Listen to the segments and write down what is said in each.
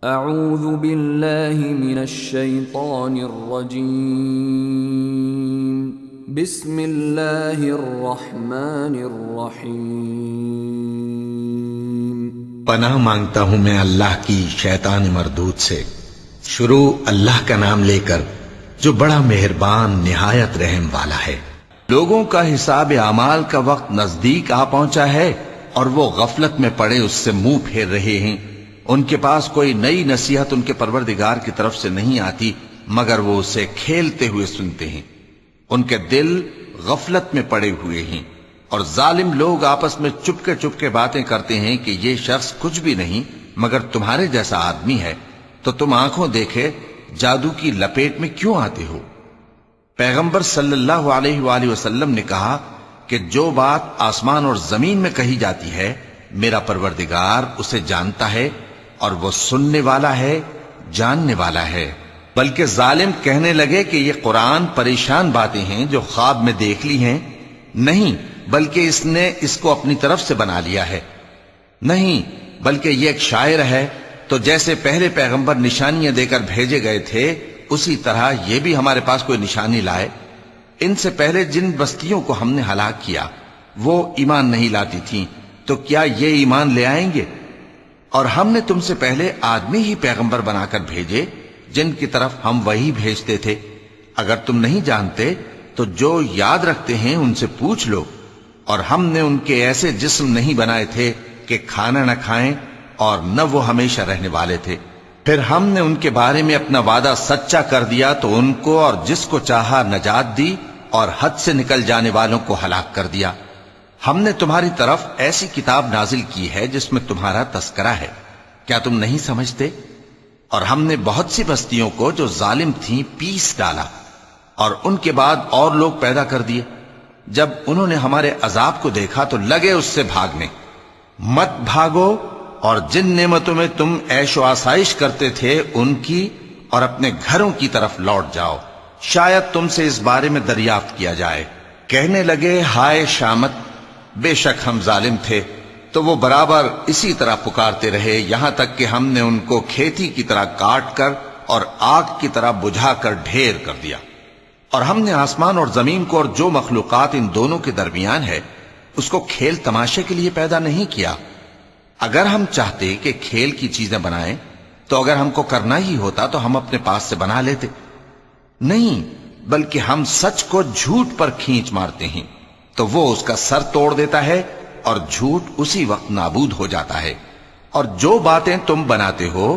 اعوذ باللہ من الشیطان الرجیم بسم اللہ الرحمن الرحیم پناہ مانگتا ہوں میں اللہ کی شیطان مردود سے۔ شروع اللہ کا نام لے کر جو بڑا مہربان نہایت رحم والا ہے۔ لوگوں کا حساب اعمال کا وقت نزدیک آ پہنچا ہے اور وہ غفلت میں پڑے اس سے منہ پھیر رہے ہیں۔ ان کے پاس کوئی نئی نصیحت ان کے پروردگار کی طرف سے نہیں آتی مگر وہ اسے کھیلتے ہوئے سنتے ہیں۔ ان کے دل غفلت میں پڑے ہوئے ہیں اور ظالم لوگ آپس میں چپکے باتیں کرتے ہیں کہ یہ شخص کچھ بھی نہیں مگر تمہارے جیسا آدمی ہے، تو تم آنکھوں دیکھے جادو کی لپیٹ میں کیوں آتے ہو؟ پیغمبر صلی اللہ علیہ وآلہ وسلم نے کہا کہ جو بات آسمان اور زمین میں کہی جاتی ہے میرا پروردگار اسے جانتا ہے اور وہ سننے والا ہے، جاننے والا ہے۔ بلکہ ظالم کہنے لگے کہ یہ قرآن پریشان باتیں ہیں جو خواب میں دیکھ لی ہیں، نہیں بلکہ اس نے اس کو اپنی طرف سے بنا لیا ہے، نہیں بلکہ یہ ایک شاعر ہے۔ تو جیسے پہلے پیغمبر نشانیاں دے کر بھیجے گئے تھے اسی طرح یہ بھی ہمارے پاس کوئی نشانی لائے۔ ان سے پہلے جن بستیوں کو ہم نے ہلاک کیا وہ ایمان نہیں لاتی تھیں، تو کیا یہ ایمان لے آئیں گے؟ اور ہم نے تم سے پہلے آدمی ہی پیغمبر بنا کر بھیجے جن کی طرف ہم وہی بھیجتے تھے۔ اگر تم نہیں جانتے تو جو یاد رکھتے ہیں ان سے پوچھ لو۔ اور ہم نے ان کے ایسے جسم نہیں بنائے تھے کہ کھانا نہ کھائیں اور نہ وہ ہمیشہ رہنے والے تھے۔ پھر ہم نے ان کے بارے میں اپنا وعدہ سچا کر دیا تو ان کو اور جس کو چاہا نجات دی اور حد سے نکل جانے والوں کو ہلاک کر دیا۔ ہم نے تمہاری طرف ایسی کتاب نازل کی ہے جس میں تمہارا تذکرہ ہے، کیا تم نہیں سمجھتے؟ اور ہم نے بہت سی بستیوں کو جو ظالم تھیں پیس ڈالا اور ان کے بعد اور لوگ پیدا کر دیے۔ جب انہوں نے ہمارے عذاب کو دیکھا تو لگے اس سے بھاگنے۔ مت بھاگو اور جن نعمتوں میں تم عیش و آسائش کرتے تھے ان کی اور اپنے گھروں کی طرف لوٹ جاؤ، شاید تم سے اس بارے میں دریافت کیا جائے۔ کہنے لگے ہائے شامت، بے شک ہم ظالم تھے، تو وہ برابر اسی طرح پکارتے رہے یہاں تک کہ ہم نے ان کو کھیتی کی طرح کاٹ کر اور آگ کی طرح بجھا کر ڈھیر کر دیا۔ اور ہم نے آسمان اور زمین کو اور جو مخلوقات ان دونوں کے درمیان ہے اس کو کھیل تماشے کے لیے پیدا نہیں کیا۔ اگر ہم چاہتے کہ کھیل کی چیزیں بنائیں تو اگر ہم کو کرنا ہی ہوتا تو ہم اپنے پاس سے بنا لیتے، نہیں بلکہ ہم سچ کو جھوٹ پر کھینچ مارتے ہیں تو وہ اس کا سر توڑ دیتا ہے اور جھوٹ اسی وقت نابود ہو جاتا ہے۔ اور جو باتیں تم بناتے ہو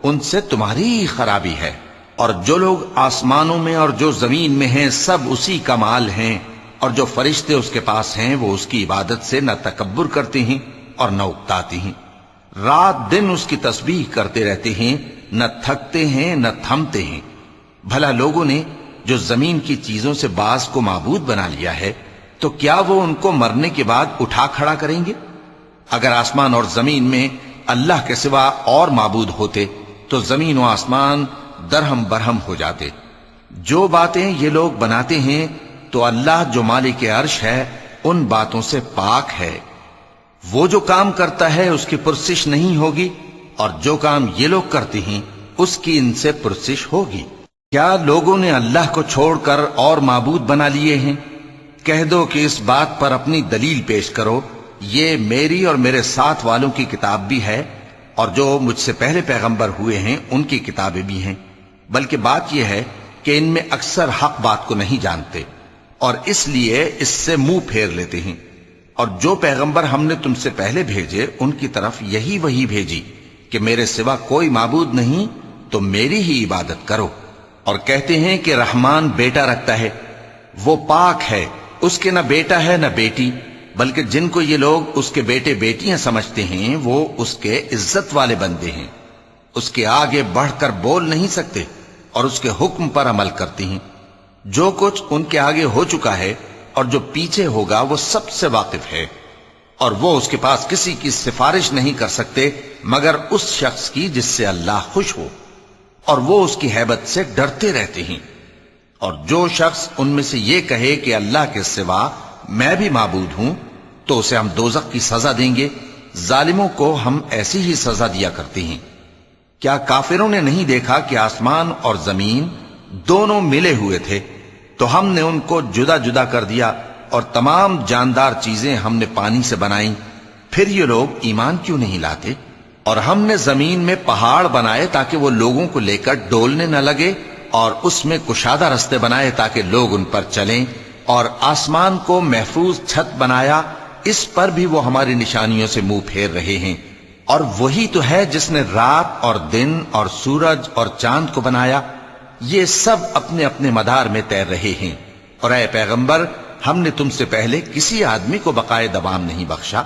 ان سے تمہاری ہی خرابی ہے، اور جو لوگ آسمانوں میں اور جو زمین میں ہیں سب اسی کا مال ہیں، اور جو فرشتے اس کے پاس ہیں وہ اس کی عبادت سے نہ تکبر کرتے ہیں اور نہ اکتاتے ہیں، رات دن اس کی تسبیح کرتے رہتے ہیں، نہ تھکتے ہیں نہ تھمتے ہیں۔ بھلا لوگوں نے جو زمین کی چیزوں سے بعض کو معبود بنا لیا ہے تو کیا وہ ان کو مرنے کے بعد اٹھا کھڑا کریں گے؟ اگر آسمان اور زمین میں اللہ کے سوا اور معبود ہوتے تو زمین و آسمان درہم برہم ہو جاتے۔ جو باتیں یہ لوگ بناتے ہیں تو اللہ جو مالک عرش ہے ان باتوں سے پاک ہے۔ وہ جو کام کرتا ہے اس کی پرسش نہیں ہوگی، اور جو کام یہ لوگ کرتے ہیں اس کی ان سے پرسش ہوگی۔ کیا لوگوں نے اللہ کو چھوڑ کر اور معبود بنا لیے ہیں؟ کہہ دو کہ اس بات پر اپنی دلیل پیش کرو، یہ میری اور میرے ساتھ والوں کی کتاب بھی ہے اور جو مجھ سے پہلے پیغمبر ہوئے ہیں ان کی کتابیں بھی ہیں، بلکہ بات یہ ہے کہ ان میں اکثر حق بات کو نہیں جانتے اور اس لیے اس سے منہ پھیر لیتے ہیں۔ اور جو پیغمبر ہم نے تم سے پہلے بھیجے ان کی طرف یہی وحی بھیجی کہ میرے سوا کوئی معبود نہیں تو میری ہی عبادت کرو، اور کہتے ہیں کہ رحمان بیٹا رکھتا ہے، وہ پاک ہے، اس کے نہ بیٹا ہے نہ بیٹی، بلکہ جن کو یہ لوگ اس کے بیٹے بیٹیاں سمجھتے ہیں وہ اس کے عزت والے بندے ہیں، اس کے آگے بڑھ کر بول نہیں سکتے اور اس کے حکم پر عمل کرتے ہیں۔ جو کچھ ان کے آگے ہو چکا ہے اور جو پیچھے ہوگا وہ سب سے واقف ہے، اور وہ اس کے پاس کسی کی سفارش نہیں کر سکتے مگر اس شخص کی جس سے اللہ خوش ہو، اور وہ اس کی ہیبت سے ڈرتے رہتے ہیں۔ اور جو شخص ان میں سے یہ کہے کہ اللہ کے سوا میں بھی معبود ہوں تو اسے ہم دوزخ کی سزا دیں گے، ظالموں کو ہم ایسی ہی سزا دیا کرتے ہیں۔ کیا کافروں نے نہیں دیکھا کہ آسمان اور زمین دونوں ملے ہوئے تھے تو ہم نے ان کو جدا جدا کر دیا اور تمام جاندار چیزیں ہم نے پانی سے بنائیں، پھر یہ لوگ ایمان کیوں نہیں لاتے؟ اور ہم نے زمین میں پہاڑ بنائے تاکہ وہ لوگوں کو لے کر ڈولنے نہ لگے، اور اس میں کشادہ رستے بنائے تاکہ لوگ ان پر چلیں، اور آسمان کو محفوظ چھت بنایا، اس پر بھی وہ ہماری نشانیوں سے منہ پھیر رہے ہیں۔ اور وہی تو ہے جس نے رات اور دن اور سورج اور چاند کو بنایا، یہ سب اپنے اپنے مدار میں تیر رہے ہیں۔ اور اے پیغمبر، ہم نے تم سے پہلے کسی آدمی کو بقائے دوام نہیں بخشا،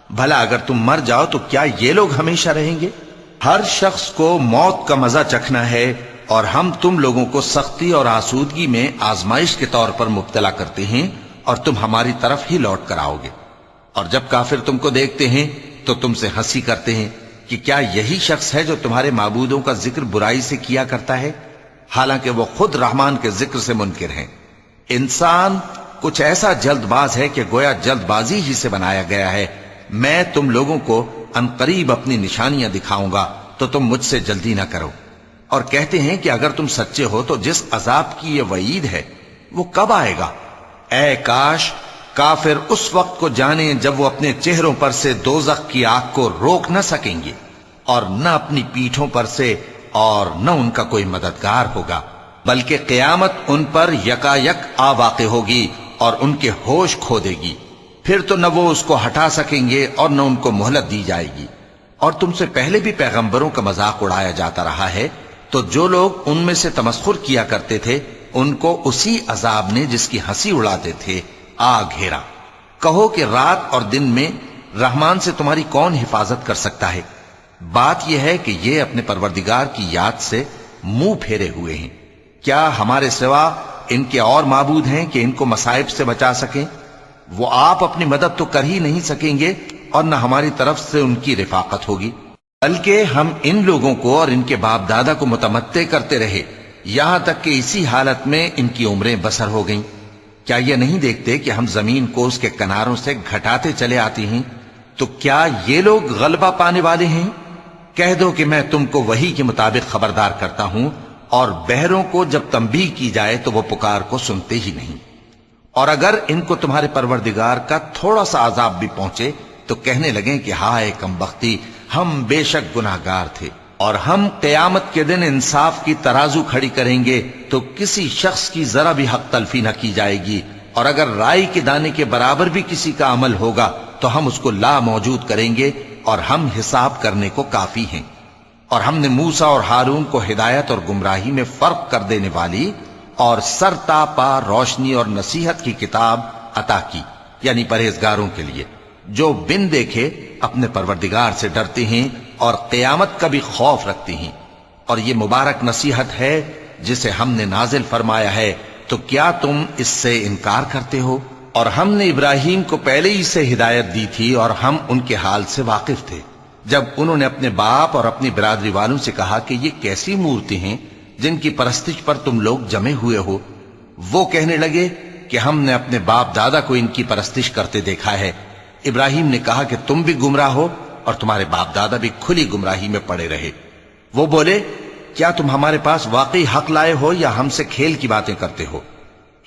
بھلا اگر تم مر جاؤ تو کیا یہ لوگ ہمیشہ رہیں گے؟ ہر شخص کو موت کا مزہ چکھنا ہے، اور ہم تم لوگوں کو سختی اور آسودگی میں آزمائش کے طور پر مبتلا کرتے ہیں، اور تم ہماری طرف ہی لوٹ کر آؤ گے۔ اور جب کافر تم کو دیکھتے ہیں تو تم سے ہنسی کرتے ہیں کہ کیا یہی شخص ہے جو تمہارے معبودوں کا ذکر برائی سے کیا کرتا ہے، حالانکہ وہ خود رحمان کے ذکر سے منکر ہیں۔ انسان کچھ ایسا جلد باز ہے کہ گویا جلد بازی ہی سے بنایا گیا ہے۔ میں تم لوگوں کو عنقریب اپنی نشانیاں دکھاؤں گا تو تم مجھ سے جلدی نہ کرو۔ اور کہتے ہیں کہ اگر تم سچے ہو تو جس عذاب کی یہ وعید ہے وہ کب آئے گا؟ اے کاش کافر اس وقت کو جانیں جب وہ اپنے چہروں پر سے دوزخ کی آگ کو روک نہ سکیں گے، اور نہ اپنی پیٹھوں پر سے، اور نہ ان کا کوئی مددگار ہوگا، بلکہ قیامت ان پر یکا یک آ واقع ہوگی اور ان کے ہوش کھو دے گی، پھر تو نہ وہ اس کو ہٹا سکیں گے اور نہ ان کو مہلت دی جائے گی۔ اور تم سے پہلے بھی پیغمبروں کا مذاق اڑایا جاتا رہا ہے، تو جو لوگ ان میں سے تمسخر کیا کرتے تھے ان کو اسی عذاب نے جس کی ہنسی اڑاتے تھے آ گھیرا۔ کہو کہ رات اور دن میں رحمان سے تمہاری کون حفاظت کر سکتا ہے؟ بات یہ ہے کہ یہ اپنے پروردگار کی یاد سے منہ پھیرے ہوئے ہیں۔ کیا ہمارے سوا ان کے اور معبود ہیں کہ ان کو مصائب سے بچا سکیں؟ وہ آپ اپنی مدد تو کر ہی نہیں سکیں گے، اور نہ ہماری طرف سے ان کی رفاقت ہوگی، بلکہ ہم ان لوگوں کو اور ان کے باپ دادا کو متمتع کرتے رہے، یہاں تک کہ اسی حالت میں ان کی عمریں بسر ہو گئیں۔ کیا یہ نہیں دیکھتے کہ ہم زمین کو اس کے کناروں سے گھٹاتے چلے آتے ہیں؟ تو کیا یہ لوگ غلبہ پانے والے ہیں؟ کہہ دو کہ میں تم کو وحی کے مطابق خبردار کرتا ہوں، اور بہروں کو جب تنبیہ کی جائے تو وہ پکار کو سنتے ہی نہیں۔ اور اگر ان کو تمہارے پروردگار کا تھوڑا سا عذاب بھی پہنچے تو کہنے لگیں کہ ہائے کمبختی، ہم بے شک گناہگار تھے۔ اور ہم قیامت کے دن انصاف کی ترازو کھڑی کریں گے تو کسی شخص کی ذرا بھی حق تلفی نہ کی جائے گی، اور اگر رائی کے دانے کے برابر بھی کسی کا عمل ہوگا تو ہم اس کو لا موجود کریں گے، اور ہم حساب کرنے کو کافی ہیں۔ اور ہم نے موسیٰ اور ہارون کو ہدایت اور گمراہی میں فرق کر دینے والی اور سر تا پا روشنی اور نصیحت کی کتاب عطا کی، یعنی پرہیزگاروں کے لیے جو بن دیکھے اپنے پروردگار سے ڈرتے ہیں اور قیامت کا بھی خوف رکھتے ہیں۔ اور یہ مبارک نصیحت ہے جسے ہم نے نازل فرمایا ہے، تو کیا تم اس سے انکار کرتے ہو؟ اور ہم نے ابراہیم کو پہلے ہی سے ہدایت دی تھی، اور ہم ان کے حال سے واقف تھے جب انہوں نے اپنے باپ اور اپنی برادری والوں سے کہا کہ یہ کیسی مورتی ہیں جن کی پرستش پر تم لوگ جمے ہوئے ہو؟ وہ کہنے لگے کہ ہم نے اپنے باپ دادا کو ان کی پرستش کرتے دیکھا ہے۔ ابراہیم نے کہا کہ تم بھی گمراہ ہو اور تمہارے باپ دادا بھی کھلی گمراہی میں پڑے رہے۔ وہ بولے کیا تم ہمارے پاس واقعی حق لائے ہو یا ہم سے کھیل کی باتیں کرتے ہو؟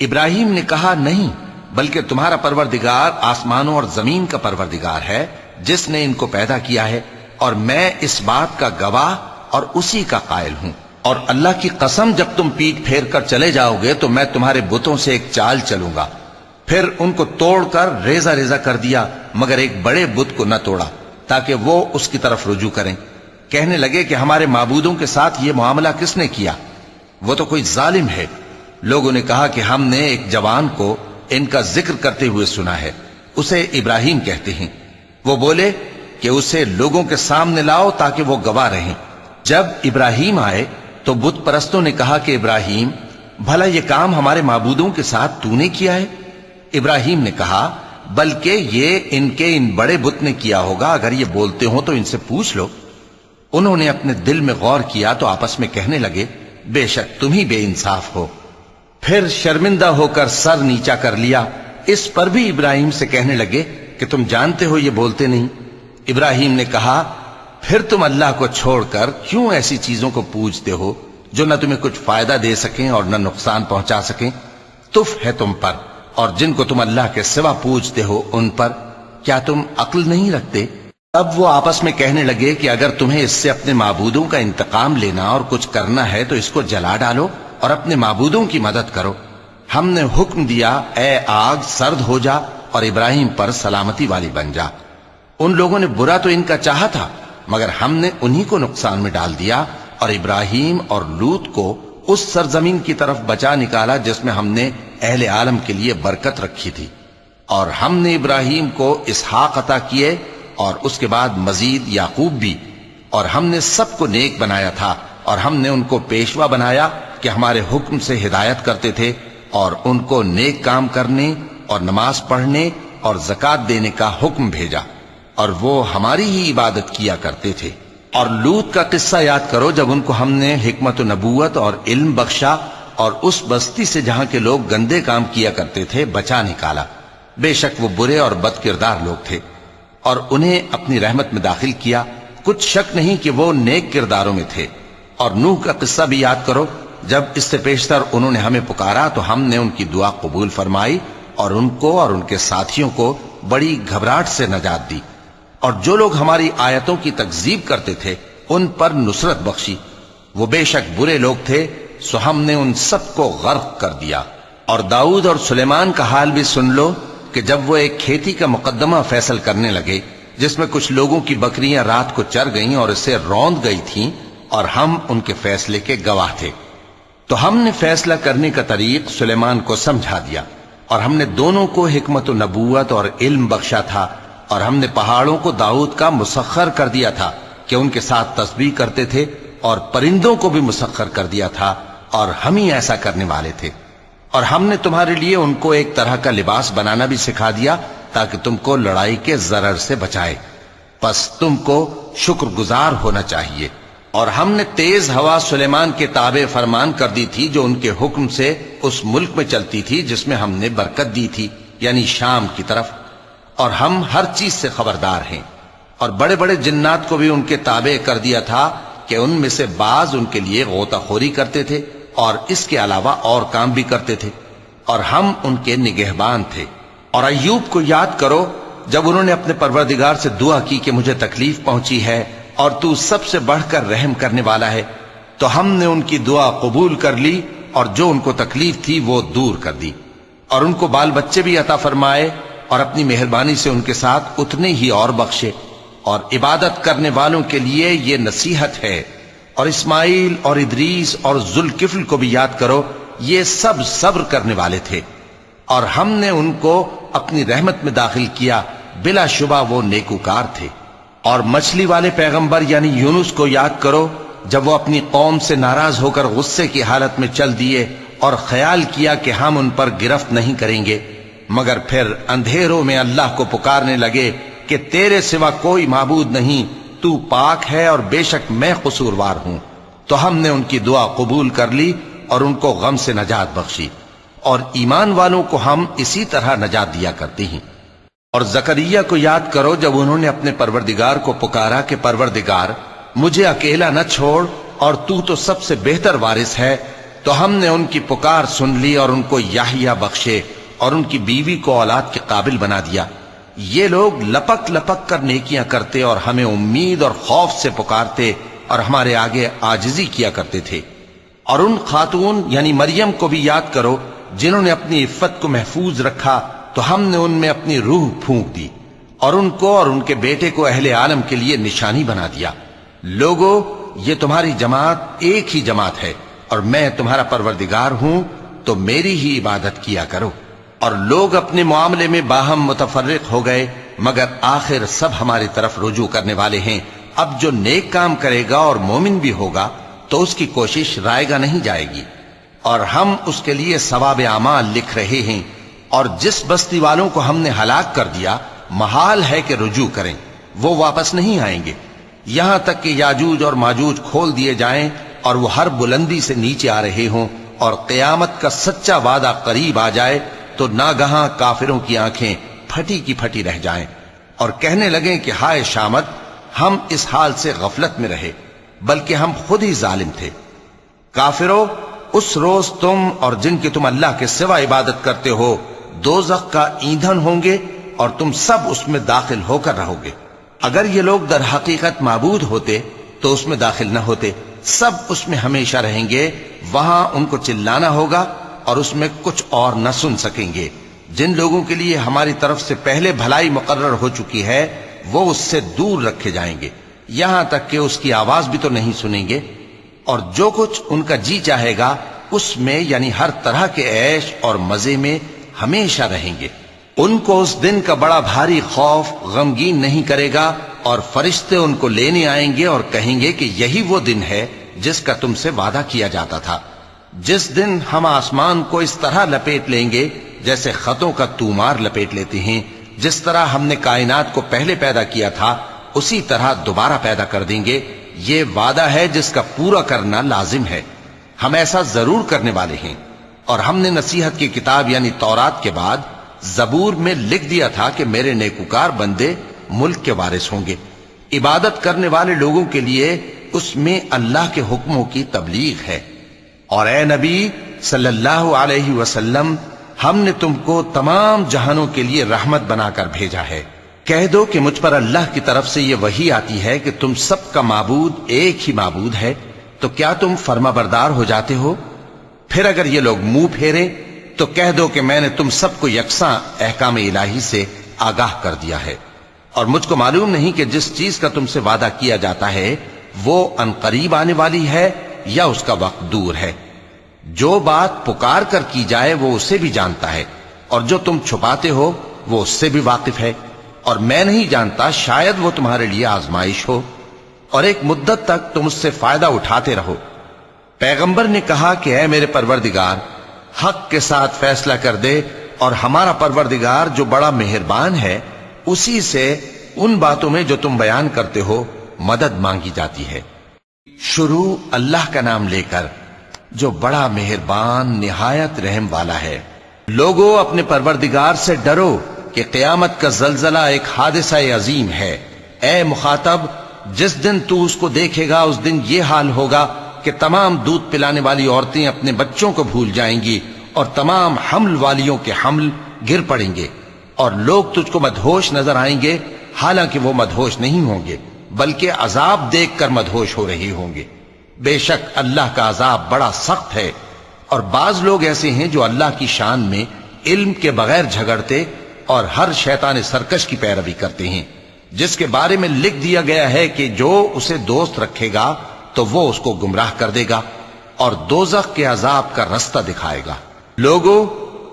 ابراہیم نے کہا نہیں، بلکہ تمہارا پروردگار آسمانوں اور زمین کا پروردگار ہے جس نے ان کو پیدا کیا ہے، اور میں اس بات کا گواہ اور اسی کا قائل ہوں۔ اور اللہ کی قسم جب تم پیٹ پھیر کر چلے جاؤ گے تو میں تمہارے بتوں سے ایک چال چلوں گا۔ پھر ان کو توڑ کر ریزہ ریزہ کر دیا، مگر ایک بڑے بت کو نہ توڑا تاکہ وہ اس کی طرف رجوع کریں۔ کہنے لگے کہ ہمارے معبودوں کے ساتھ یہ معاملہ کس نے کیا؟ وہ تو کوئی ظالم ہے۔ لوگوں نے کہا کہ ہم نے ایک جوان کو ان کا ذکر کرتے ہوئے سنا ہے، اسے ابراہیم کہتے ہیں۔ وہ بولے کہ اسے لوگوں کے سامنے لاؤ تاکہ وہ گواہ رہیں۔ جب ابراہیم آئے تو بت پرستوں نے کہا کہ ابراہیم، بھلا یہ کام ہمارے معبودوں کے ساتھ تو نے کیا ہے؟ ابراہیم نے کہا بلکہ یہ ان کے ان بڑے بت نے کیا ہوگا، اگر یہ بولتے ہوں تو ان سے پوچھ لو۔ انہوں نے اپنے دل میں غور کیا تو آپس میں کہنے لگے بے شک تم ہی بے انصاف ہو۔ پھر شرمندہ ہو کر سر نیچا کر لیا۔ اس پر بھی ابراہیم سے کہنے لگے کہ تم جانتے ہو یہ بولتے نہیں۔ ابراہیم نے کہا پھر تم اللہ کو چھوڑ کر کیوں ایسی چیزوں کو پوجتے ہو جو نہ تمہیں کچھ فائدہ دے سکیں اور نہ نقصان پہنچا سکیں؟ تف ہے تم پر اور جن کو تم اللہ کے سوا پوجتے ہو ان پر، کیا تم عقل نہیں رکھتے؟ اب وہ آپس میں کہنے لگے کہ اگر تمہیں اس سے اپنے معبودوں کا انتقام لینا اور کچھ کرنا ہے تو اس کو جلا ڈالو اور اپنے معبودوں کی مدد کرو۔ ہم نے حکم دیا اے آگ سرد ہو جا اور ابراہیم پر سلامتی والی بن جا۔ ان لوگوں نے برا تو ان کا چاہا تھا، مگر ہم نے انہی کو نقصان میں ڈال دیا اور ابراہیم اور لوط کو اس سرزمین کی طرف بچا نکالا جس میں ہم نے اہل عالم کے لیے برکت رکھی تھی۔ اور ہم نے ابراہیم کو اسحاق عطا کیے اور اس کے بعد مزید یعقوب بھی، اور ہم نے سب کو نیک بنایا تھا اور ہم نے ان کو پیشوا بنایا کہ ہمارے حکم سے ہدایت کرتے تھے اور ان کو نیک کام کرنے اور نماز پڑھنے اور زکوٰۃ دینے کا حکم بھیجا، اور وہ ہماری ہی عبادت کیا کرتے تھے۔ اور لوط کا قصہ یاد کرو جب ان کو ہم نے حکمت و نبوت اور علم بخشا اور اس بستی سے جہاں کے لوگ گندے کام کیا کرتے تھے بچا نکالا۔ بے شک وہ برے اور بد کردار لوگ تھے، اور انہیں اپنی رحمت میں داخل کیا، کچھ شک نہیں کہ وہ نیک کرداروں میں تھے۔ اور نوح کا قصہ بھی یاد کرو جب اس سے پیشتر انہوں نے ہمیں پکارا تو ہم نے ان کی دعا قبول فرمائی اور ان کو اور ان کے ساتھیوں کو بڑی گھبراہٹ سے نجات دی، اور جو لوگ ہماری آیتوں کی تکذیب کرتے تھے ان پر نصرت بخشی۔ وہ بے شک برے لوگ تھے، سو ہم نے ان سب کو غرق کر دیا۔ اور داؤد اور سلیمان کا حال بھی سن لو کہ جب وہ ایک کھیتی کا مقدمہ فیصل کرنے لگے جس میں کچھ لوگوں کی بکریاں رات کو چر گئیں اور اسے روند گئی تھیں، اور ہم ان کے فیصلے کے گواہ تھے، تو ہم نے فیصلہ کرنے کا طریق سلیمان کو سمجھا دیا، اور ہم نے دونوں کو حکمت و نبوت اور علم بخشا تھا، اور ہم نے پہاڑوں کو داؤد کا مسخر کر دیا تھا کہ ان کے ساتھ تسبیح کرتے تھے، اور پرندوں کو بھی مسخر کر دیا تھا، اور ہم ہی ایسا کرنے والے تھے۔ اور ہم نے تمہارے لیے ان کو ایک طرح کا لباس بنانا بھی سکھا دیا تاکہ تم کو لڑائی کے ضرر سے بچائے، پس تم کو شکر گزار ہونا چاہیے۔ اور ہم نے تیز ہوا سلیمان کے تابع فرمان کر دی تھی جو ان کے حکم سے اس ملک میں چلتی تھی جس میں ہم نے برکت دی تھی، یعنی شام کی طرف، اور ہم ہر چیز سے خبردار ہیں۔ اور بڑے بڑے جنات کو بھی ان کے تابع کر دیا تھا کہ ان میں سے بعض ان کے لیے غوطہ خوری کرتے تھے اور اس کے علاوہ اور کام بھی کرتے تھے، اور ہم ان کے نگہبان تھے۔ اور ایوب کو یاد کرو جب انہوں نے اپنے پروردگار سے دعا کی کہ مجھے تکلیف پہنچی ہے اور تو سب سے بڑھ کر رحم کرنے والا ہے، تو ہم نے ان کی دعا قبول کر لی اور جو ان کو تکلیف تھی وہ دور کر دی، اور ان کو بال بچے بھی عطا فرمائے اور اپنی مہربانی سے ان کے ساتھ اتنے ہی اور بخشے۔ اور عبادت کرنے والوں کے لیے یہ نصیحت ہے۔ اور اسماعیل اور ادریس اور ذوالکفل کو بھی یاد کرو، یہ سب صبر کرنے والے تھے، اور ہم نے ان کو اپنی رحمت میں داخل کیا، بلا شبہ وہ نیکوکار تھے۔ اور مچھلی والے پیغمبر یعنی یونس کو یاد کرو جب وہ اپنی قوم سے ناراض ہو کر غصے کی حالت میں چل دیے اور خیال کیا کہ ہم ان پر گرفت نہیں کریں گے، مگر پھر اندھیروں میں اللہ کو پکارنے لگے کہ تیرے سوا کوئی معبود نہیں، تو پاک ہے اور بے شک میں قصوروار ہوں، تو ہم نے ان کی دعا قبول کر لی اور ان کو غم سے نجات بخشی۔ اور ایمان والوں کو ہم اسی طرح نجات دیا کرتے ہیں۔ اور زکریا کو یاد کرو جب انہوں نے اپنے پروردگار کو پکارا کہ پروردگار مجھے اکیلا نہ چھوڑ اور تو سب سے بہتر وارث ہے، تو ہم نے ان کی پکار سن لی اور ان کو یحییٰ بخشے اور ان کی بیوی کو اولاد کے قابل بنا دیا۔ یہ لوگ لپک لپک کر نیکیاں کرتے اور ہمیں امید اور خوف سے پکارتے اور ہمارے آگے عاجزی کیا کرتے تھے۔ اور ان خاتون یعنی مریم کو بھی یاد کرو جنہوں نے اپنی عفت کو محفوظ رکھا، تو ہم نے ان میں اپنی روح پھونک دی اور ان کو اور ان کے بیٹے کو اہل عالم کے لیے نشانی بنا دیا۔ لوگو، یہ تمہاری جماعت ایک ہی جماعت ہے اور میں تمہارا پروردگار ہوں، تو میری ہی عبادت کیا کرو۔ اور لوگ اپنے معاملے میں باہم متفرق ہو گئے، مگر آخر سب ہماری طرف رجوع کرنے والے ہیں۔ اب جو نیک کام کرے گا اور مومن بھی ہوگا تو اس کی کوشش رائے گا نہیں جائے گی، اور ہم اس کے لیے ثواب اعمال لکھ رہے ہیں۔ اور جس بستی والوں کو ہم نے ہلاک کر دیا، محال ہے کہ رجوع کریں، وہ واپس نہیں آئیں گے، یہاں تک کہ یاجوج اور ماجوج کھول دیے جائیں اور وہ ہر بلندی سے نیچے آ رہے ہوں، اور قیامت کا سچا وعدہ قریب آ جائے تو ناگہاں کافروں کی آنکھیں پھٹی کی پھٹی رہ جائیں اور کہنے لگیں کہ ہائے شامت، ہم اس حال سے غفلت میں رہے بلکہ ہم خود ہی ظالم تھے۔ کافرو، اس روز تم اور جن کی تم اللہ کے سوا عبادت کرتے ہو دوزخ کا ایندھن ہوں گے اور تم سب اس میں داخل ہو کر رہو گے۔ اگر یہ لوگ در حقیقت معبود ہوتے تو اس میں داخل نہ ہوتے، سب اس میں ہمیشہ رہیں گے، وہاں ان کو چلانا ہوگا اور اس میں کچھ اور نہ سن سکیں گے۔ جن لوگوں کے لیے ہماری طرف سے پہلے بھلائی مقرر ہو چکی ہے وہ اس سے دور رکھے جائیں گے، یہاں تک کہ اس کی آواز بھی تو نہیں سنیں گے، اور جو کچھ ان کا جی چاہے گا اس میں یعنی ہر طرح کے عیش اور مزے میں ہمیشہ رہیں گے۔ ان کو اس دن کا بڑا بھاری خوف غمگین نہیں کرے گا، اور فرشتے ان کو لینے آئیں گے اور کہیں گے کہ یہی وہ دن ہے جس کا تم سے وعدہ کیا جاتا تھا، جس دن ہم آسمان کو اس طرح لپیٹ لیں گے جیسے خطوں کا تومار لپیٹ لیتے ہیں، جس طرح ہم نے کائنات کو پہلے پیدا کیا تھا اسی طرح دوبارہ پیدا کر دیں گے۔ یہ وعدہ ہے جس کا پورا کرنا لازم ہے، ہم ایسا ضرور کرنے والے ہیں۔ اور ہم نے نصیحت کی کتاب یعنی تورات کے بعد زبور میں لکھ دیا تھا کہ میرے نیکوکار بندے ملک کے وارث ہوں گے۔ عبادت کرنے والے لوگوں کے لیے اس میں اللہ کے حکموں کی تبلیغ ہے۔ اور اے نبی صلی اللہ علیہ وسلم، ہم نے تم کو تمام جہانوں کے لیے رحمت بنا کر بھیجا ہے۔ کہہ دو کہ مجھ پر اللہ کی طرف سے یہ وحی آتی ہے کہ تم سب کا معبود ایک ہی معبود ہے، تو کیا تم فرما بردار ہو جاتے ہو؟ پھر اگر یہ لوگ منہ پھیریں تو کہہ دو کہ میں نے تم سب کو یکساں احکام الہی سے آگاہ کر دیا ہے، اور مجھ کو معلوم نہیں کہ جس چیز کا تم سے وعدہ کیا جاتا ہے وہ عنقریب آنے والی ہے یا اس کا وقت دور ہے۔ جو بات پکار کر کی جائے وہ اسے بھی جانتا ہے، اور جو تم چھپاتے ہو وہ اس سے بھی واقف ہے، اور میں نہیں جانتا شاید وہ تمہارے لیے آزمائش ہو، اور ایک مدت تک تم اس سے فائدہ اٹھاتے رہو۔ پیغمبر نے کہا کہ اے میرے پروردگار، حق کے ساتھ فیصلہ کر دے، اور ہمارا پروردگار جو بڑا مہربان ہے اسی سے ان باتوں میں جو تم بیان کرتے ہو مدد مانگی جاتی ہے۔ شروع اللہ کا نام لے کر جو بڑا مہربان نہایت رحم والا ہے۔ لوگو اپنے پروردگار سے ڈرو کہ قیامت کا زلزلہ ایک حادثہ عظیم ہے۔ اے مخاطب، جس دن تو اس کو دیکھے گا اس دن یہ حال ہوگا کہ تمام دودھ پلانے والی عورتیں اپنے بچوں کو بھول جائیں گی، اور تمام حمل والیوں کے حمل گر پڑیں گے، اور لوگ تجھ کو مدہوش نظر آئیں گے، حالانکہ وہ مدہوش نہیں ہوں گے بلکہ عذاب دیکھ کر مدہوش ہو رہے ہوں گے۔ بے شک اللہ کا عذاب بڑا سخت ہے۔ اور بعض لوگ ایسے ہیں جو اللہ کی شان میں علم کے بغیر جھگڑتے اور ہر شیطان سرکش کی پیروی کرتے ہیں، جس کے بارے میں لکھ دیا گیا ہے کہ جو اسے دوست رکھے گا تو وہ اس کو گمراہ کر دے گا اور دوزخ کے عذاب کا رستہ دکھائے گا۔ لوگو،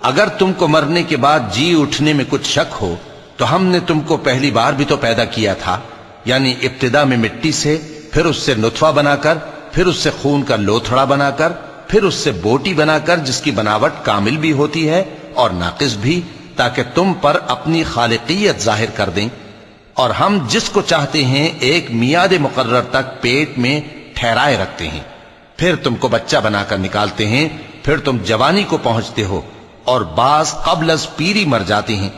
اگر تم کو مرنے کے بعد جی اٹھنے میں کچھ شک ہو تو ہم نے تم کو پہلی بار بھی تو پیدا کیا تھا، یعنی ابتدا میں مٹی سے، پھر اس سے نطفہ بنا کر، پھر اس سے خون کا لوتھڑا بنا کر، پھر اس سے بوٹی بنا کر جس کی بناوٹ کامل بھی ہوتی ہے اور ناقص بھی، تاکہ تم پر اپنی خالقیت ظاہر کر دیں۔ اور ہم جس کو چاہتے ہیں ایک میعاد مقرر تک پیٹ میں ٹھہرائے رکھتے ہیں، پھر تم کو بچہ بنا کر نکالتے ہیں، پھر تم جوانی کو پہنچتے ہو، اور بعض قبل از پیری مر جاتے ہیں،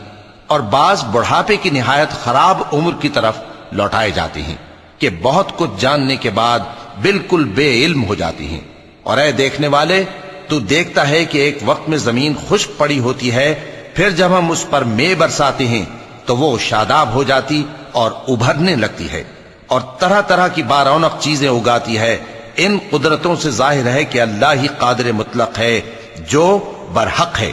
اور بعض بڑھاپے کی نہایت خراب عمر کی طرف لوٹائے جاتے ہیں کہ بہت کچھ جاننے کے بعد بالکل بے علم ہو جاتی ہیں۔ اور اے دیکھنے والے، تو دیکھتا ہے کہ ایک وقت میں زمین خشک پڑی ہوتی ہے، پھر جب ہم اس پر مے برساتے ہیں تو وہ شاداب ہو جاتی اور ابھرنے لگتی ہے، اور طرح طرح کی بارونق چیزیں اگاتی ہے۔ ان قدرتوں سے ظاہر ہے کہ اللہ ہی قادر مطلق ہے جو برحق ہے،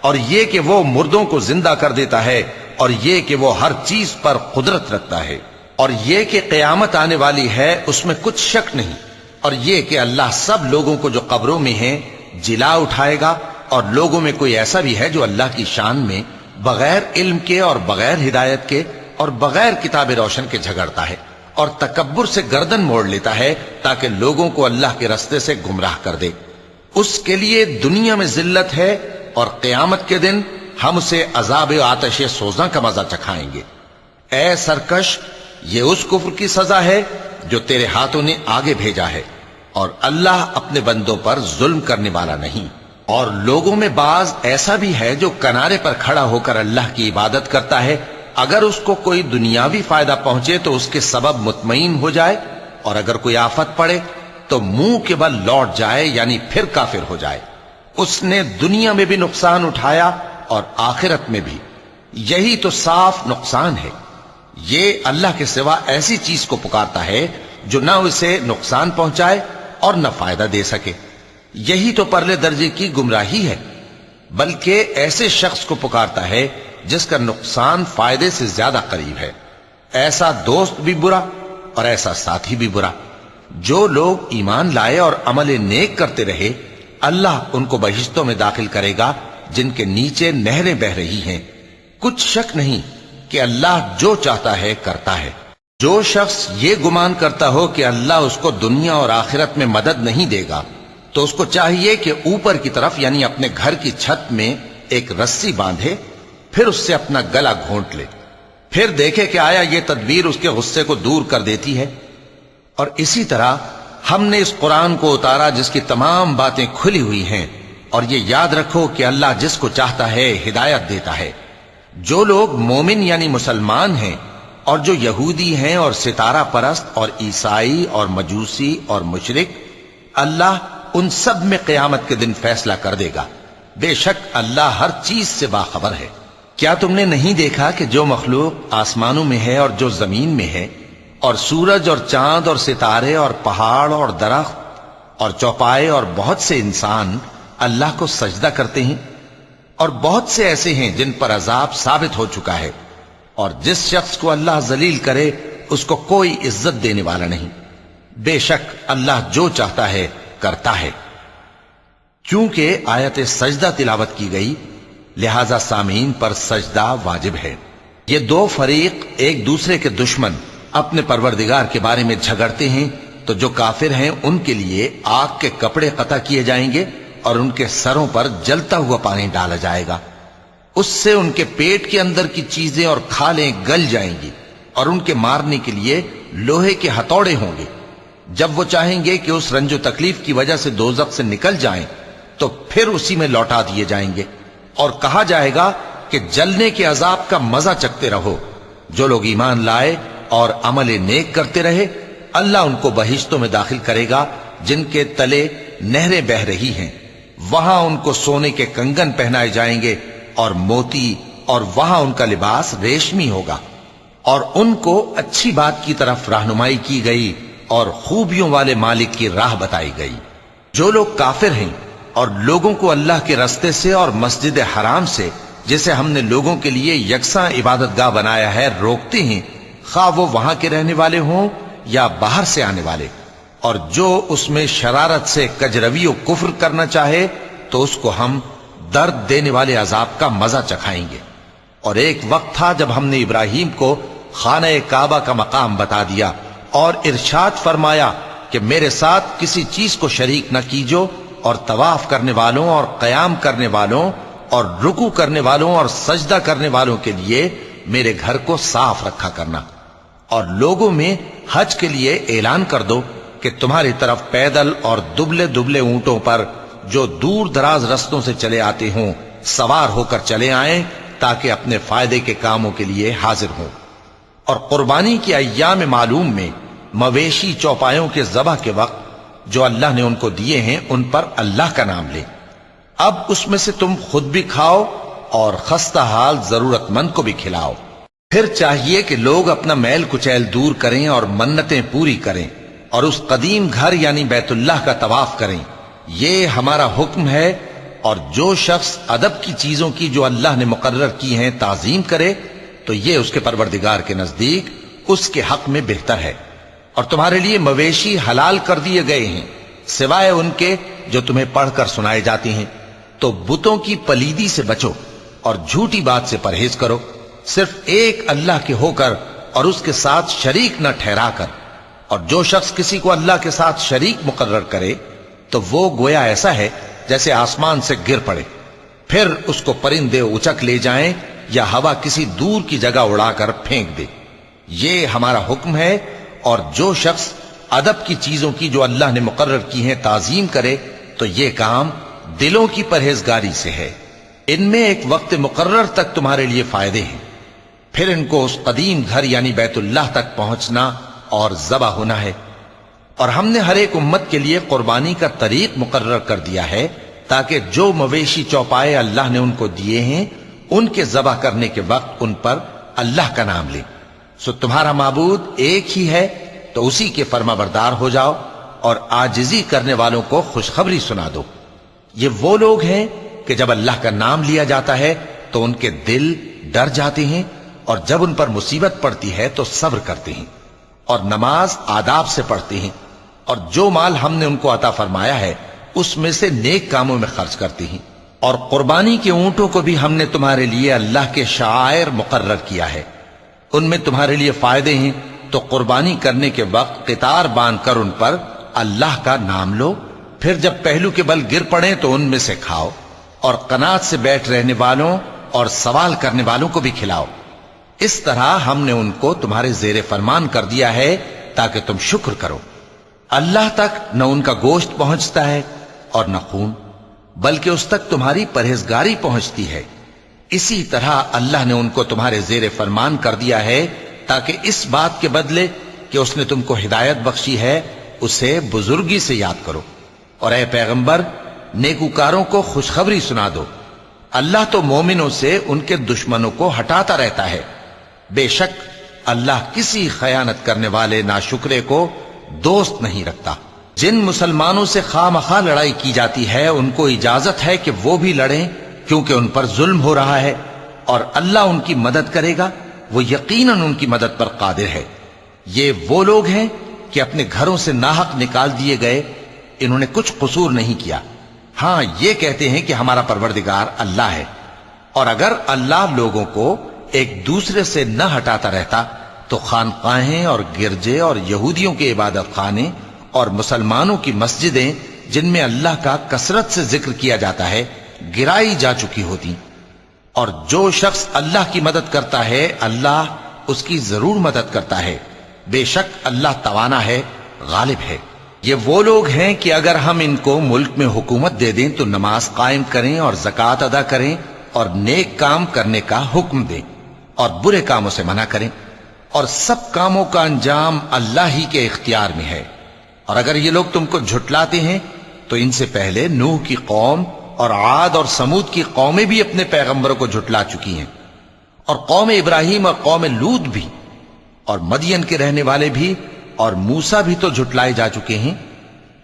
اور یہ کہ وہ مردوں کو زندہ کر دیتا ہے، اور یہ کہ وہ ہر چیز پر قدرت رکھتا ہے، اور یہ کہ قیامت آنے والی ہے اس میں کچھ شک نہیں، اور یہ کہ اللہ سب لوگوں کو جو قبروں میں ہیں جلا اٹھائے گا، اور لوگوں میں کوئی ایسا بھی ہے جو اللہ کی شان میں بغیر علم کے اور بغیر ہدایت کے اور بغیر کتاب روشن کے جھگڑتا ہے، اور تکبر سے گردن موڑ لیتا ہے تاکہ لوگوں کو اللہ کے رستے سے گمراہ کر دے۔ اس کے لیے دنیا میں ذلت ہے، اور قیامت کے دن ہم اسے عذاب آتش سوزاں کا مزہ چکھائیں گے۔ اے سرکش، یہ اس کفر کی سزا ہے جو تیرے ہاتھوں نے آگے بھیجا ہے، اور اللہ اپنے بندوں پر ظلم کرنے والا نہیں۔ اور لوگوں میں بعض ایسا بھی ہے جو کنارے پر کھڑا ہو کر اللہ کی عبادت کرتا ہے، اگر اس کو کوئی دنیاوی فائدہ پہنچے تو اس کے سبب مطمئن ہو جائے، اور اگر کوئی آفت پڑے تو منہ کے بل لوٹ جائے، یعنی پھر کافر ہو جائے۔ اس نے دنیا میں بھی نقصان اٹھایا اور آخرت میں بھی، یہی تو صاف نقصان ہے۔ یہ اللہ کے سوا ایسی چیز کو پکارتا ہے جو نہ اسے نقصان پہنچائے اور نہ فائدہ دے سکے، یہی تو پرلے درجے کی گمراہی ہے۔ بلکہ ایسے شخص کو پکارتا ہے جس کا نقصان فائدے سے زیادہ قریب ہے۔ ایسا دوست بھی برا اور ایسا ساتھی بھی برا۔ جو لوگ ایمان لائے اور عمل نیک کرتے رہے، اللہ ان کو بہشتوں میں داخل کرے گا جن کے نیچے نہریں بہ رہی ہیں۔ کچھ شک نہیں کہ اللہ جو چاہتا ہے کرتا ہے۔ جو شخص یہ گمان کرتا ہو کہ اللہ اس کو دنیا اور آخرت میں مدد نہیں دے گا، تو اس کو چاہیے کہ اوپر کی طرف یعنی اپنے گھر کی چھت میں ایک رسی باندھے، پھر اس سے اپنا گلا گھونٹ لے، پھر دیکھے کہ آیا یہ تدبیر اس کے غصے کو دور کر دیتی ہے۔ اور اسی طرح ہم نے اس قرآن کو اتارا جس کی تمام باتیں کھلی ہوئی ہیں، اور یہ یاد رکھو کہ اللہ جس کو چاہتا ہے ہدایت دیتا ہے۔ جو لوگ مومن یعنی مسلمان ہیں اور جو یہودی ہیں اور ستارہ پرست اور عیسائی اور مجوسی اور مشرک، اللہ ان سب میں قیامت کے دن فیصلہ کر دے گا۔ بے شک اللہ ہر چیز سے باخبر ہے۔ کیا تم نے نہیں دیکھا کہ جو مخلوق آسمانوں میں ہے اور جو زمین میں ہے، اور سورج اور چاند اور ستارے اور پہاڑ اور درخت اور چوپائے اور بہت سے انسان اللہ کو سجدہ کرتے ہیں، اور بہت سے ایسے ہیں جن پر عذاب ثابت ہو چکا ہے، اور جس شخص کو اللہ ذلیل کرے اس کو کوئی عزت دینے والا نہیں۔ بے شک اللہ جو چاہتا ہے کرتا ہے۔ چونکہ آیت سجدہ تلاوت کی گئی، لہذا سامعین پر سجدہ واجب ہے۔ یہ دو فریق ایک دوسرے کے دشمن اپنے پروردگار کے بارے میں جھگڑتے ہیں، تو جو کافر ہیں ان کے لیے آگ کے کپڑے قطع کیے جائیں گے اور ان کے سروں پر جلتا ہوا پانی ڈالا جائے گا۔ اس سے ان کے پیٹ کے اندر کی چیزیں اور کھالیں گل جائیں گی، اور ان کے مارنے کے لیے لوہے کے ہتھوڑے ہوں گے۔ جب وہ چاہیں گے کہ اس رنج و تکلیف کی وجہ سے دوزخ سے نکل جائیں تو پھر اسی میں لوٹا دیے جائیں گے، اور کہا جائے گا کہ جلنے کے عذاب کا مزہ چکھتے رہو۔ جو لوگ ایمان لائے اور عمل نیک کرتے رہے، اللہ ان کو بہشتوں میں داخل کرے گا جن کے تلے نہریں بہ رہی ہیں۔ وہاں ان کو سونے کے کنگن پہنائے جائیں گے اور موتی، اور وہاں ان کا لباس ریشمی ہوگا، اور ان کو اچھی بات کی طرف رہنمائی کی گئی اور خوبیوں والے مالک کی راہ بتائی گئی۔ جو لوگ کافر ہیں اور لوگوں کو اللہ کے رستے سے اور مسجد حرام سے، جسے ہم نے لوگوں کے لیے یکساں عبادت گاہ بنایا ہے، روکتے ہیں، خواہ وہ وہاں کے رہنے والے ہوں یا باہر سے آنے والے، اور جو اس میں شرارت سے کجروی و کفر کرنا چاہے تو اس کو ہم درد دینے والے عذاب کا مزہ چکھائیں گے۔ اور ایک وقت تھا جب ہم نے ابراہیم کو خانہ کعبہ کا مقام بتا دیا اور ارشاد فرمایا کہ میرے ساتھ کسی چیز کو شریک نہ کیجو، اور طواف کرنے والوں اور قیام کرنے والوں اور رکوع کرنے والوں اور سجدہ کرنے والوں کے لیے میرے گھر کو صاف رکھا کرنا۔ اور لوگوں میں حج کے لیے اعلان کر دو کہ تمہاری طرف پیدل اور دبلے دبلے اونٹوں پر جو دور دراز رستوں سے چلے آتے ہوں سوار ہو کر چلے آئیں، تاکہ اپنے فائدے کے کاموں کے لیے حاضر ہوں۔ اور قربانی کے ایام معلوم میں مویشی چوپایوں کے ذبح کے وقت جو اللہ نے ان کو دیے ہیں ان پر اللہ کا نام لے۔ اب اس میں سے تم خود بھی کھاؤ اور خستہ حال ضرورت مند کو بھی کھلاؤ۔ پھر چاہیے کہ لوگ اپنا میل کچیل دور کریں اور منتیں پوری کریں، اور اس قدیم گھر یعنی بیت اللہ کا طواف کریں۔ یہ ہمارا حکم ہے، اور جو شخص ادب کی چیزوں کی جو اللہ نے مقرر کی ہیں تعظیم کرے تو یہ اس کے پروردگار کے نزدیک اس کے حق میں بہتر ہے۔ اور تمہارے لیے مویشی حلال کر دیے گئے ہیں سوائے ان کے جو تمہیں پڑھ کر سنائے جاتے ہیں۔ تو بتوں کی پلیدی سے بچو اور جھوٹی بات سے پرہیز کرو، صرف ایک اللہ کے ہو کر اور اس کے ساتھ شریک نہ ٹھہرا کر۔ اور جو شخص کسی کو اللہ کے ساتھ شریک مقرر کرے تو وہ گویا ایسا ہے جیسے آسمان سے گر پڑے، پھر اس کو پرندے اچک لے جائیں یا ہوا کسی دور کی جگہ اڑا کر پھینک دے۔ یہ ہمارا حکم ہے، اور جو شخص ادب کی چیزوں کی جو اللہ نے مقرر کی ہیں تعظیم کرے تو یہ کام دلوں کی پرہیزگاری سے ہے۔ ان میں ایک وقت مقرر تک تمہارے لیے فائدے ہیں، پھر ان کو اس قدیم گھر یعنی بیت اللہ تک پہنچنا اور ذبح ہونا ہے۔ اور ہم نے ہر ایک امت کے لیے قربانی کا طریق مقرر کر دیا ہے تاکہ جو مویشی چوپائے اللہ نے ان کو دیے ہیں ان کے ذبح کرنے کے وقت ان پر اللہ کا نام لیں۔ سو تمہارا معبود ایک ہی ہے تو اسی کے فرما بردار ہو جاؤ اور عاجزی کرنے والوں کو خوشخبری سنا دو۔ یہ وہ لوگ ہیں کہ جب اللہ کا نام لیا جاتا ہے تو ان کے دل ڈر جاتے ہیں، اور جب ان پر مصیبت پڑتی ہے تو صبر کرتے ہیں اور نماز آداب سے پڑھتے ہیں، اور جو مال ہم نے ان کو عطا فرمایا ہے اس میں سے نیک کاموں میں خرچ کرتے ہیں۔ اور قربانی کے اونٹوں کو بھی ہم نے تمہارے لیے اللہ کے شعائر مقرر کیا ہے، ان میں تمہارے لیے فائدے ہیں، تو قربانی کرنے کے وقت قطار باندھ کر ان پر اللہ کا نام لو، پھر جب پہلو کے بل گر پڑے تو ان میں سے کھاؤ، اور قناعت سے بیٹھ رہنے والوں اور سوال کرنے والوں کو بھی کھلاؤ۔ اس طرح ہم نے ان کو تمہارے زیر فرمان کر دیا ہے تاکہ تم شکر کرو۔ اللہ تک نہ ان کا گوشت پہنچتا ہے اور نہ خون، بلکہ اس تک تمہاری پرہیزگاری پہنچتی ہے۔ اسی طرح اللہ نے ان کو تمہارے زیر فرمان کر دیا ہے تاکہ اس بات کے بدلے کہ اس نے تم کو ہدایت بخشی ہے اسے بزرگی سے یاد کرو۔ اور اے پیغمبر، نیکوکاروں کو خوشخبری سنا دو، اللہ تو مومنوں سے ان کے دشمنوں کو ہٹاتا رہتا ہے۔ بے شک اللہ کسی خیانت کرنے والے ناشکرے کو دوست نہیں رکھتا۔ جن مسلمانوں سے خواہ مخواہ لڑائی کی جاتی ہے ان کو اجازت ہے کہ وہ بھی لڑیں، کیونکہ ان پر ظلم ہو رہا ہے، اور اللہ ان کی مدد کرے گا، وہ یقیناً ان کی مدد پر قادر ہے۔ یہ وہ لوگ ہیں کہ اپنے گھروں سے ناحق نکال دیے گئے، انہوں نے کچھ قصور نہیں کیا، ہاں یہ کہتے ہیں کہ ہمارا پروردگار اللہ ہے۔ اور اگر اللہ لوگوں کو ایک دوسرے سے نہ ہٹاتا رہتا تو خانقاہیں اور گرجے اور یہودیوں کے عبادت خانے اور مسلمانوں کی مسجدیں جن میں اللہ کا کثرت سے ذکر کیا جاتا ہے گرائی جا چکی ہوتی۔ اور جو شخص اللہ کی مدد کرتا ہے اللہ اس کی ضرور مدد کرتا ہے، بے شک اللہ توانا ہے، غالب ہے۔ یہ وہ لوگ ہیں کہ اگر ہم ان کو ملک میں حکومت دے دیں تو نماز قائم کریں اور زکوٰۃ ادا کریں اور نیک کام کرنے کا حکم دیں اور برے کاموں سے منع کریں، اور سب کاموں کا انجام اللہ ہی کے اختیار میں ہے۔ اور اگر یہ لوگ تم کو جھٹلاتے ہیں تو ان سے پہلے نوح کی قوم اور عاد اور سمود کی قومیں بھی اپنے پیغمبروں کو جھٹلا چکی ہیں، اور قوم ابراہیم اور قوم لوط بھی، اور مدین کے رہنے والے بھی، اور موسیٰ بھی تو جھٹلائے جا چکے ہیں۔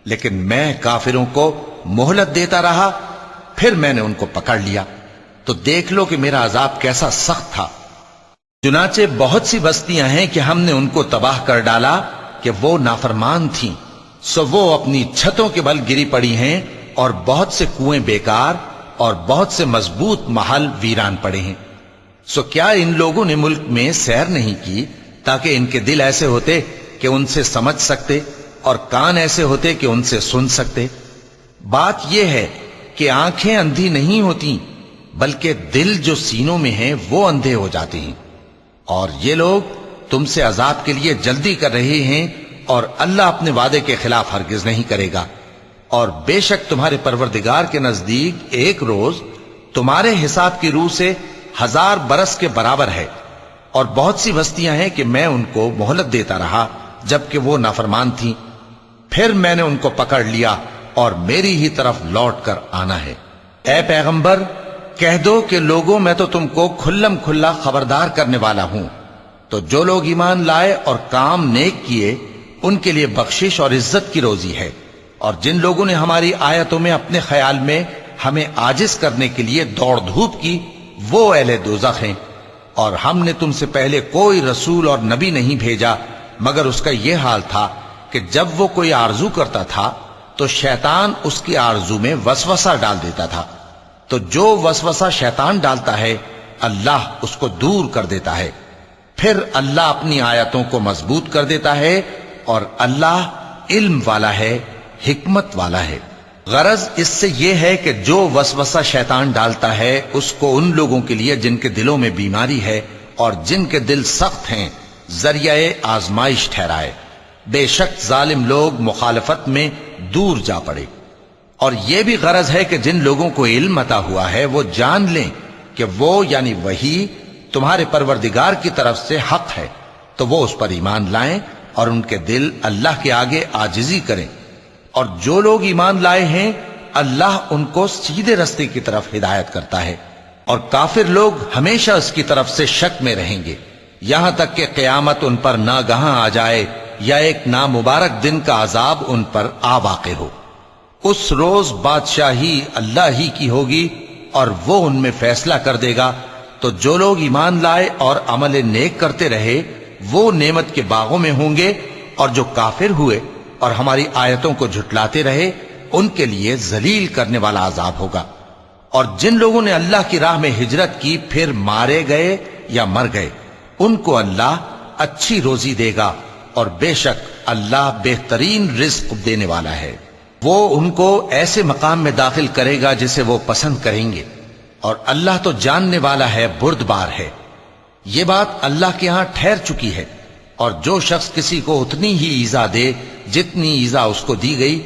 لیکن میں کافروں کو مہلت دیتا رہا، پھر میں نے ان کو پکڑ لیا، تو دیکھ لو کہ میرا عذاب کیسا سخت تھا۔ چنانچہ بہت سی بستیاں ہیں کہ ہم نے ان کو تباہ کر ڈالا کہ وہ نافرمان تھیں، سو وہ اپنی چھتوں کے بل گری پڑی ہیں، اور بہت سے کنویں بیکار اور بہت سے مضبوط محل ویران پڑے ہیں۔ سو کیا ان لوگوں نے ملک میں سیر نہیں کی تاکہ ان کے دل ایسے ہوتے کہ ان سے سمجھ سکتے اور کان ایسے ہوتے کہ ان سے سن سکتے؟ بات یہ ہے کہ آنکھیں اندھی نہیں ہوتی بلکہ دل جو سینوں میں ہیں وہ اندھے ہو جاتے ہیں۔ اور یہ لوگ تم سے عذاب کے لیے جلدی کر رہے ہیں، اور اللہ اپنے وعدے کے خلاف ہرگز نہیں کرے گا۔ اور بے شک تمہارے پروردگار کے نزدیک ایک روز تمہارے حساب کی روح سے 1000 برس کے برابر ہے۔ اور بہت سی بستیاں ہیں کہ میں ان کو مہلت دیتا رہا جبکہ وہ نافرمان تھیں، پھر میں نے ان کو پکڑ لیا اور میری ہی طرف لوٹ کر آنا ہے۔ اے پیغمبر، کہہ دو کہ لوگوں میں تو تم کو کھلم کھلا خبردار کرنے والا ہوں، تو جو لوگ ایمان لائے اور کام نیک کیے ان کے لیے بخشش اور عزت کی روزی ہے، اور جن لوگوں نے ہماری آیتوں میں اپنے خیال میں ہمیں عاجز کرنے کے لیے دوڑ دھوپ کی وہ اہل دوزخ ہیں۔ اور ہم نے تم سے پہلے کوئی رسول اور نبی نہیں بھیجا مگر اس کا یہ حال تھا کہ جب وہ کوئی آرزو کرتا تھا تو شیطان اس کی آرزو میں وسوسہ ڈال دیتا تھا، تو جو وسوسہ شیطان ڈالتا ہے اللہ اس کو دور کر دیتا ہے، پھر اللہ اپنی آیتوں کو مضبوط کر دیتا ہے، اور اللہ علم والا ہے، حکمت والا ہے۔ غرض اس سے یہ ہے کہ جو وسوسہ شیطان ڈالتا ہے اس کو ان لوگوں کے لیے جن کے دلوں میں بیماری ہے اور جن کے دل سخت ہیں ذریعہ آزمائش ٹھہرائے۔ بے شک ظالم لوگ مخالفت میں دور جا پڑے۔ اور یہ بھی غرض ہے کہ جن لوگوں کو علم عطا ہوا ہے وہ جان لیں کہ وہ یعنی وحی تمہارے پروردگار کی طرف سے حق ہے تو وہ اس پر ایمان لائیں اور ان کے دل اللہ کے آگے عاجزی کریں، اور جو لوگ ایمان لائے ہیں اللہ ان کو سیدھے رستے کی طرف ہدایت کرتا ہے، اور کافر لوگ ہمیشہ اس کی طرف سے شک میں رہیں گے یہاں تک کہ قیامت ان پر ناگہاں آ جائے یا ایک نامبارک دن کا عذاب ان پر آ واقع ہو۔ اس روز بادشاہی اللہ ہی کی ہوگی اور وہ ان میں فیصلہ کر دے گا، تو جو لوگ ایمان لائے اور عمل نیک کرتے رہے وہ نعمت کے باغوں میں ہوں گے، اور جو کافر ہوئے اور ہماری آیتوں کو جھٹلاتے رہے ان کے لیے ذلیل کرنے والا عذاب ہوگا۔ اور جن لوگوں نے اللہ کی راہ میں ہجرت کی پھر مارے گئے یا مر گئے ان کو اللہ اچھی روزی دے گا، اور بے شک اللہ بہترین رزق دینے والا ہے۔ وہ ان کو ایسے مقام میں داخل کرے گا جسے وہ پسند کریں گے، اور اللہ تو جاننے والا ہے، بردبار ہے۔ یہ بات اللہ کے ہاں ٹھہر چکی ہے، اور جو شخص کسی کو اتنی ہی ایذا دے جتنی ایذا اس کو دی گئی،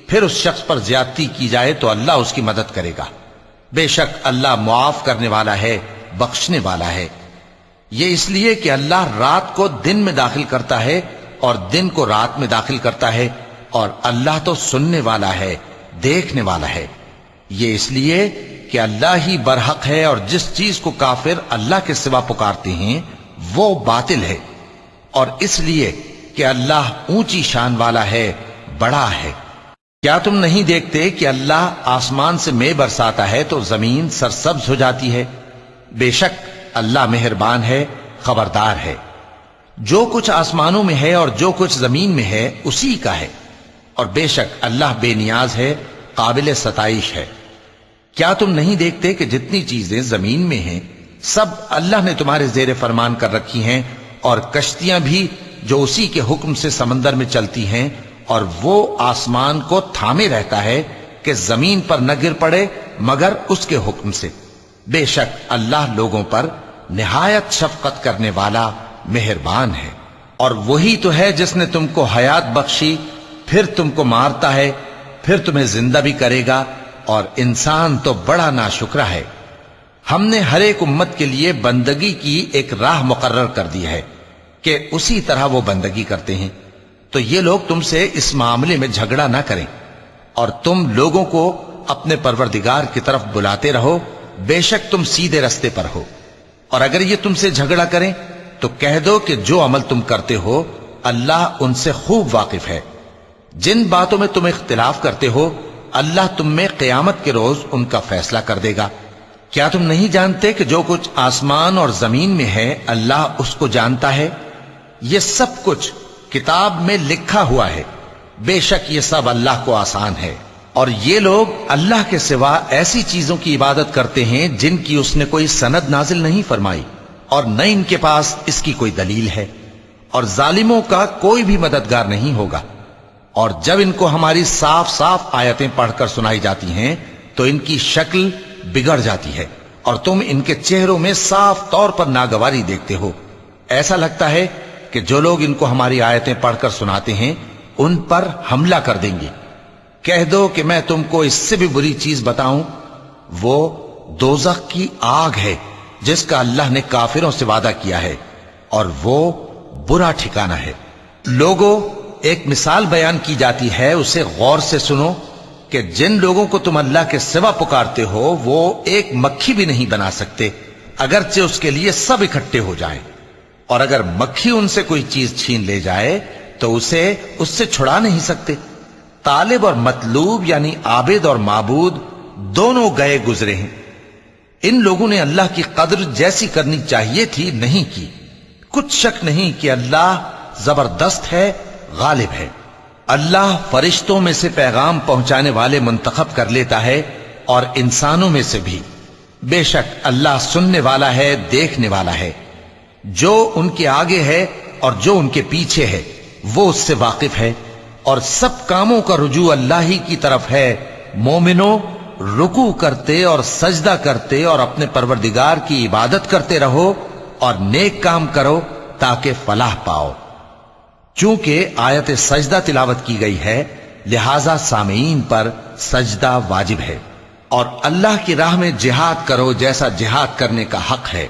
پھر اس شخص پر زیادتی کی جائے تو اللہ اس کی مدد کرے گا۔ بے شک اللہ معاف کرنے والا ہے، بخشنے والا ہے۔ یہ اس لیے کہ اللہ رات کو دن میں داخل کرتا ہے اور دن کو رات میں داخل کرتا ہے، اور اللہ تو سننے والا ہے، دیکھنے والا ہے۔ یہ اس لیے کہ اللہ ہی برحق ہے، اور جس چیز کو کافر اللہ کے سوا پکارتے ہیں وہ باطل ہے، اور اس لیے کہ اللہ اونچی شان والا ہے، بڑا ہے۔ کیا تم نہیں دیکھتے کہ اللہ آسمان سے مے برساتا ہے تو زمین سرسبز ہو جاتی ہے؟ بے شک اللہ مہربان ہے، خبردار ہے۔ جو کچھ آسمانوں میں ہے اور جو کچھ زمین میں ہے اسی کا ہے، اور بے شک اللہ بے نیاز ہے، قابل ستائش ہے۔ کیا تم نہیں دیکھتے کہ جتنی چیزیں زمین میں ہیں سب اللہ نے تمہارے زیر فرمان کر رکھی ہیں، اور کشتیاں بھی جو اسی کے حکم سے سمندر میں چلتی ہیں، اور وہ آسمان کو تھامے رہتا ہے کہ زمین پر نہ گر پڑے مگر اس کے حکم سے۔ بے شک اللہ لوگوں پر نہایت شفقت کرنے والا مہربان ہے۔ اور وہی تو ہے جس نے تم کو حیات بخشی، پھر تم کو مارتا ہے، پھر تمہیں زندہ بھی کرے گا، اور انسان تو بڑا ناشکرا ہے۔ ہم نے ہر ایک امت کے لیے بندگی کی ایک راہ مقرر کر دی ہے کہ اسی طرح وہ بندگی کرتے ہیں، تو یہ لوگ تم سے اس معاملے میں جھگڑا نہ کریں، اور تم لوگوں کو اپنے پروردگار کی طرف بلاتے رہو، بے شک تم سیدھے رستے پر ہو۔ اور اگر یہ تم سے جھگڑا کریں تو کہہ دو کہ جو عمل تم کرتے ہو اللہ ان سے خوب واقف ہے۔ جن باتوں میں تم اختلاف کرتے ہو اللہ تم میں قیامت کے روز ان کا فیصلہ کر دے گا۔ کیا تم نہیں جانتے کہ جو کچھ آسمان اور زمین میں ہے اللہ اس کو جانتا ہے؟ یہ سب کچھ کتاب میں لکھا ہوا ہے، بے شک یہ سب اللہ کو آسان ہے۔ اور یہ لوگ اللہ کے سوا ایسی چیزوں کی عبادت کرتے ہیں جن کی اس نے کوئی سند نازل نہیں فرمائی، اور نہ ان کے پاس اس کی کوئی دلیل ہے، اور ظالموں کا کوئی بھی مددگار نہیں ہوگا۔ اور جب ان کو ہماری صاف صاف آیتیں پڑھ کر سنائی جاتی ہیں تو ان کی شکل بگڑ جاتی ہے، اور تم ان کے چہروں میں صاف طور پر ناگواری دیکھتے ہو۔ ایسا لگتا ہے کہ جو لوگ ان کو ہماری آیتیں پڑھ کر سناتے ہیں ان پر حملہ کر دیں گے۔ کہہ دو کہ میں تم کو اس سے بھی بری چیز بتاؤں، وہ دوزخ کی آگ ہے جس کا اللہ نے کافروں سے وعدہ کیا ہے، اور وہ برا ٹھکانہ ہے۔ لوگوں، ایک مثال بیان کی جاتی ہے، اسے غور سے سنو کہ جن لوگوں کو تم اللہ کے سوا پکارتے ہو وہ ایک مکھی بھی نہیں بنا سکتے اگرچہ اس کے لیے سب اکٹھے ہو جائیں، اور اگر مکھی ان سے کوئی چیز چھین لے جائے تو اسے اس سے چھڑا نہیں سکتے۔ طالب اور مطلوب یعنی عابد اور معبود دونوں گئے گزرے ہیں۔ ان لوگوں نے اللہ کی قدر جیسی کرنی چاہیے تھی نہیں کی۔ کچھ شک نہیں کہ اللہ زبردست ہے، غالب ہے۔ اللہ فرشتوں میں سے پیغام پہنچانے والے منتخب کر لیتا ہے اور انسانوں میں سے بھی۔ بے شک اللہ سننے والا ہے، دیکھنے والا ہے۔ جو ان کے آگے ہے اور جو ان کے پیچھے ہے وہ اس سے واقف ہے، اور سب کاموں کا رجوع اللہ ہی کی طرف ہے۔ مومنوں، رکوع کرتے اور سجدہ کرتے اور اپنے پروردگار کی عبادت کرتے رہو اور نیک کام کرو تاکہ فلاح پاؤ۔ چونکہ آیت سجدہ تلاوت کی گئی ہے لہذا سامعین پر سجدہ واجب ہے، اور اللہ کی راہ میں جہاد کرو جیسا جہاد کرنے کا حق ہے۔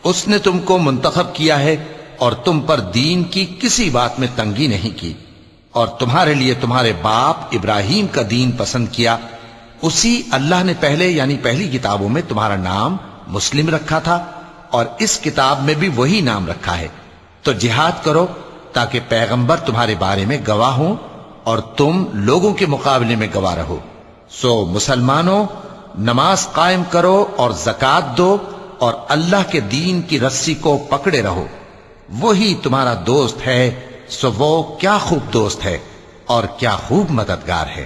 اس نے تم کو منتخب کیا ہے اور تم پر دین کی کسی بات میں تنگی نہیں کی، اور تمہارے لیے تمہارے باپ ابراہیم کا دین پسند کیا، اسی اللہ نے پہلے یعنی پہلی کتابوں میں تمہارا نام مسلم رکھا تھا، اور اس کتاب میں بھی وہی نام رکھا ہے۔ تو جہاد کرو تاکہ پیغمبر تمہارے بارے میں گواہ ہوں اور تم لوگوں کے مقابلے میں گواہ رہو۔ سو مسلمانوں، نماز قائم کرو اور زکوٰۃ دو اور اللہ کے دین کی رسی کو پکڑے رہو، وہی تمہارا دوست ہے، سو وہ کیا خوب دوست ہے اور کیا خوب مددگار ہے۔